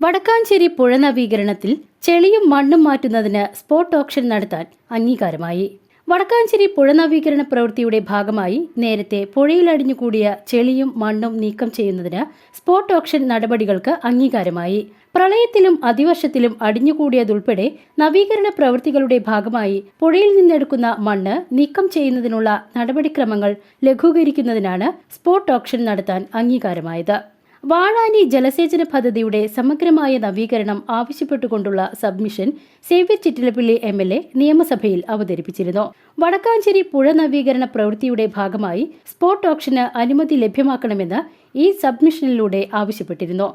വടക്കാഞ്ചേരി പുഴ നവീകരണത്തിൽ ചെളിയും മണ്ണും മാറ്റുന്നതിന് സ്പോട്ട് ഓപ്ഷൻ നടത്താൻ അംഗീകാരമായി. വടക്കാഞ്ചേരി പുഴ നവീകരണ പ്രവൃത്തിയുടെ ഭാഗമായി നേരത്തെ പുഴയിൽ അടിഞ്ഞുകൂടിയ ചെളിയും മണ്ണും നീക്കം ചെയ്യുന്നതിന് സ്പോട്ട് ഓപ്ഷൻ നടപടികൾക്ക് അംഗീകാരമായി. പ്രളയത്തിലും അതിവർഷത്തിലും അടിഞ്ഞുകൂടിയതുൾപ്പെടെ നവീകരണ പ്രവൃത്തികളുടെ ഭാഗമായി പുഴയിൽ നിന്നെടുക്കുന്ന മണ്ണ് നീക്കം ചെയ്യുന്നതിനുള്ള നടപടിക്രമങ്ങൾ ലഘൂകരിക്കുന്നതിനാണ് സ്പോട്ട് ഓപ്ഷൻ നടത്താൻ അംഗീകാരമായത്. വാഴാനി ജലസേചന പദ്ധതിയുടെ സമഗ്രമായ നവീകരണം ആവശ്യപ്പെട്ടുകൊണ്ടുള്ള സബ്മിഷൻ സേവ്യർ ചിറ്റിലപ്പള്ളി MLA നിയമസഭയിൽ അവതരിപ്പിച്ചിരുന്നു. വടക്കാഞ്ചേരി പുഴ നവീകരണ പ്രവൃത്തിയുടെ ഭാഗമായി സ്പോട്ട് ഓപ്ഷന് അനുമതി ലഭ്യമാക്കണമെന്ന് ഈ സബ്മിഷനിലൂടെ ആവശ്യപ്പെട്ടിരുന്നു.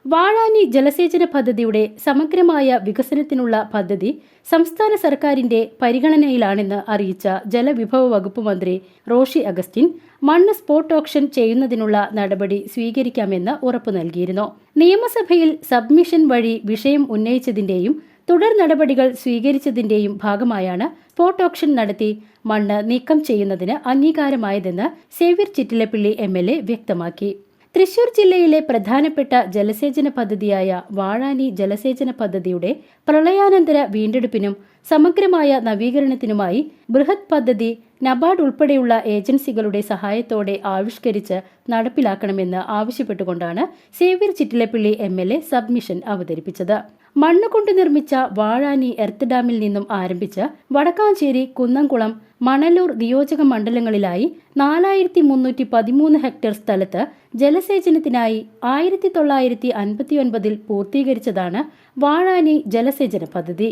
വാഴാനി ജലസേചന പദ്ധതിയുടെ സമഗ്രമായ വികസനത്തിനുള്ള പദ്ധതി സംസ്ഥാന സർക്കാരിന്റെ പരിഗണനയിലാണെന്ന് അറിയിച്ച ജലവിഭവ വകുപ്പ് മന്ത്രി റോഷി അഗസ്റ്റിൻ മണ്ണ് സ്പോട്ട് ഓപ്ഷൻ ചെയ്യുന്നതിനുള്ള നടപടി സ്വീകരിക്കാമെന്ന് ഉറപ്പു നൽകിയിരുന്നു. നിയമസഭയിൽ സബ്മിഷൻ വഴി വിഷയം ഉന്നയിച്ചതിന്റെയും തുടർ നടപടികൾ സ്വീകരിച്ചതിന്റെയും ഭാഗമായാണ് സ്പോട്ട് ഓപ്ഷൻ നടത്തി മണ്ണ് നീക്കം ചെയ്യുന്നതിന് അംഗീകാരമായതെന്ന് സേവ്യർ ചിറ്റിലപ്പള്ളി MLA വ്യക്തമാക്കി. തൃശൂർ ജില്ലയിലെ പ്രധാനപ്പെട്ട ജലസേചന പദ്ധതിയായ വാഴാനി ജലസേചന പദ്ധതിയുടെ പ്രളയാനന്തര വീണ്ടെടുപ്പിനും സമഗ്രമായ നവീകരണത്തിനുമായി ബൃഹത് പദ്ധതി നബാർഡ് ഉൾപ്പെടെയുള്ള ഏജൻസികളുടെ സഹായത്തോടെ ആവിഷ്കരിച്ച് നടപ്പിലാക്കണമെന്ന് ആവശ്യപ്പെട്ടുകൊണ്ടാണ് സേവ്യർ ചിറ്റിലപ്പള്ളി MLA സബ്മിഷൻ അവതരിപ്പിച്ചത്. മണ്ണുകൊണ്ട് നിർമ്മിച്ച വാഴാനി എർത്ത് ഡാമിൽ നിന്നും ആരംഭിച്ച് വടക്കാഞ്ചേരി, കുന്നംകുളം, മണലൂർ നിയോജക മണ്ഡലങ്ങളിലായി 4313 ഹെക്ടർ സ്ഥലത്ത് ജലസേചനത്തിനായി 1959 പൂർത്തീകരിച്ചതാണ് വാഴാനി ജലസേചന പദ്ധതി.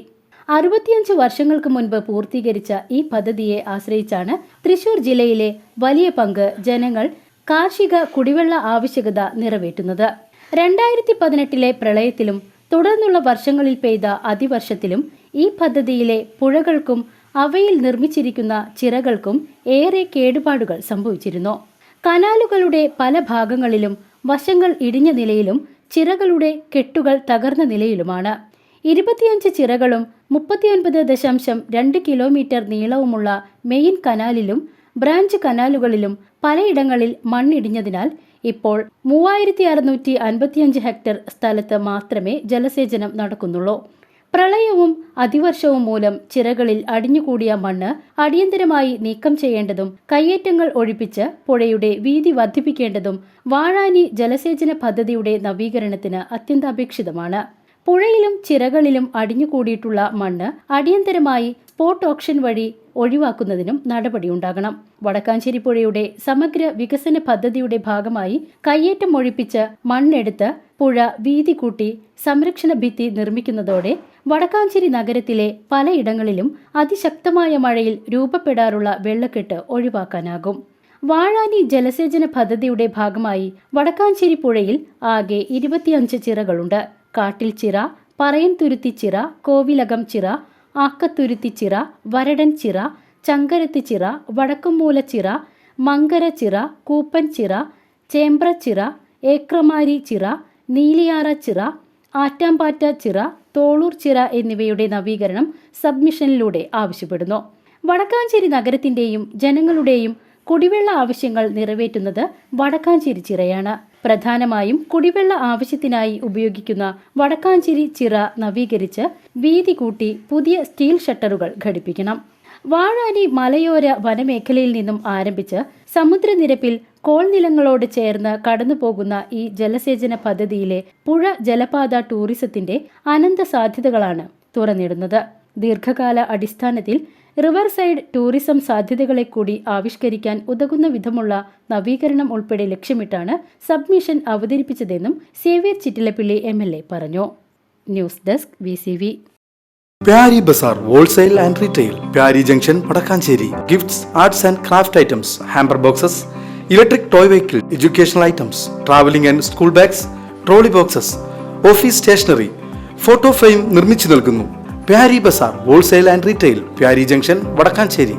65 വർഷങ്ങൾക്ക് മുൻപ് പൂർത്തീകരിച്ച ഈ പദ്ധതിയെ ആശ്രയിച്ചാണ് തൃശൂർ ജില്ലയിലെ വലിയ പങ്ക് ജനങ്ങൾ കാർഷിക കുടിവെള്ള ആവശ്യകത നിറവേറ്റുന്നത്. 2018 പ്രളയത്തിലും തുടർന്നുള്ള വർഷങ്ങളിൽ പെയ്ത അതിവർഷത്തിലും ഈ പദ്ധതിയിലെ പുഴകൾക്കും അവയിൽ നിർമ്മിച്ചിരിക്കുന്ന ചിറകൾക്കും ഏറെ കേടുപാടുകൾ സംഭവിച്ചിരുന്നു. കനാലുകളുടെ പല ഭാഗങ്ങളിലും വശങ്ങൾ ഇടിഞ്ഞ നിലയിലും ചിറകളുടെ കെട്ടുകൾ തകർന്ന നിലയിലുമാണ്. 25 ചിറകളും 39.2 കിലോമീറ്റർ നീളവുമുള്ള മെയിൻ കനാലിലും ബ്രാഞ്ച് കനാലുകളിലും പലയിടങ്ങളിൽ മണ്ണിടിഞ്ഞതിനാൽ ഇപ്പോൾ 3655 ഹെക്ടർ സ്ഥലത്ത് മാത്രമേ ജലസേചനം നടക്കുന്നുള്ളൂ. പ്രളയവും അതിവർഷവും മൂലം ചിറകളിൽ അടിഞ്ഞുകൂടിയ മണ്ണ് അടിയന്തരമായി നീക്കം ചെയ്യേണ്ടതും കയ്യേറ്റങ്ങൾ ഒഴിപ്പിച്ച് പുഴയുടെ വീതി വർദ്ധിപ്പിക്കേണ്ടതും വാഴാനി ജലസേചന പദ്ധതിയുടെ നവീകരണത്തിന് അത്യന്താപേക്ഷിതമാണ്. പുഴയിലും ചിറകളിലും അടിഞ്ഞുകൂടിയിട്ടുള്ള മണ്ണ് അടിയന്തരമായി സ്പോട്ട് ഓപ്ഷൻ വഴി ഒഴിവാക്കുന്നതിനും നടപടിയുണ്ടാകണം. വടക്കാഞ്ചേരി പുഴയുടെ സമഗ്ര വികസന പദ്ധതിയുടെ ഭാഗമായി കയ്യേറ്റം ഒഴിപ്പിച്ച് മണ്ണെടുത്ത് പുഴ വീതി കൂട്ടി സംരക്ഷണ ഭിത്തി നിർമ്മിക്കുന്നതോടെ വടക്കാഞ്ചേരി നഗരത്തിലെ പലയിടങ്ങളിലും അതിശക്തമായ മഴയിൽ രൂപപ്പെടാറുള്ള വെള്ളക്കെട്ട് ഒഴിവാക്കാനാകും. വാഴാനി ജലസേചന പദ്ധതിയുടെ ഭാഗമായി വടക്കാഞ്ചേരി പുഴയിൽ ആകെ 25 ചിറകളുണ്ട്. കാട്ടിൽ ചിറ, പറയൻതുരുത്തി ചിറ, കോവിലകം ചിറ, ആക്കത്തുരുത്തി ചിറ, വരടൻ ചിറ, ചങ്കരത്തി ചിറ, വടക്കുംമൂല ചിറ, മങ്കര ചിറ, കൂപ്പൻ ചിറ, ചേമ്പ്ര ചിറ, ഏക്രമാരി ചിറ, നീലിയാറ ചിറ, ആറ്റാമ്പാറ്റ ചിറ, തോളൂർ ചിറ എന്നിവയുടെ നവീകരണം സബ്മിഷനിലൂടെ ആവശ്യപ്പെടുന്നു. വടക്കാഞ്ചേരി നഗരത്തിന്റെയും ജനങ്ങളുടെയും കുടിവെള്ള ആവശ്യങ്ങൾ നിറവേറ്റുന്നത് വടക്കാഞ്ചേരി ചിറയാണ്. പ്രധാനമായും കുടിവെള്ള ആവശ്യത്തിനായി ഉപയോഗിക്കുന്ന വടക്കാഞ്ചേരി ചിറ നവീകരിച്ച് വീതി കൂട്ടി പുതിയ സ്റ്റീൽ ഷട്ടറുകൾ ഘടിപ്പിക്കണം. വാഴാനി മലയോര വനമേഖലയിൽ നിന്നും ആരംഭിച്ച് സമുദ്രനിരപ്പിൽ കോൾനിലങ്ങളോട് ചേർന്ന് കടന്നുപോകുന്ന ഈ ജലസേചന പദ്ധതിയിലെ പുഴ ജലപാത ടൂറിസത്തിന്റെ അനന്ത സാധ്യതകളാണ് തുറന്നിടുന്നത്. ദീർഘകാല അടിസ്ഥാനത്തിൽ റിവർ സൈഡ് ടൂറിസം സാധ്യതകളെ കൂടി ആവിഷ്കരിക്കാൻ ഉതകുന്ന വിധമുള്ള നവീകരണം ഉൾപ്പെടെ ലക്ഷ്യമിട്ടാണ് സബ്മിഷൻ അവതരിപ്പിച്ചതെന്നും സേവ്യർ ചിറ്റിലപ്പള്ളി MLA പറഞ്ഞു. News desk VCV. Pyari Bazar wholesale and retail, Pyari junction, Vadakkanchery. Gifts, arts and craft items, hamper boxes, electric toy vehicle, educational items, travelling and school bags, trolley boxes, office stationery, photo frame നിർമ്മിച്ചു നൽകുന്നു. Pyari Bazar wholesale and retail, Pyari junction, Vadakkanchery.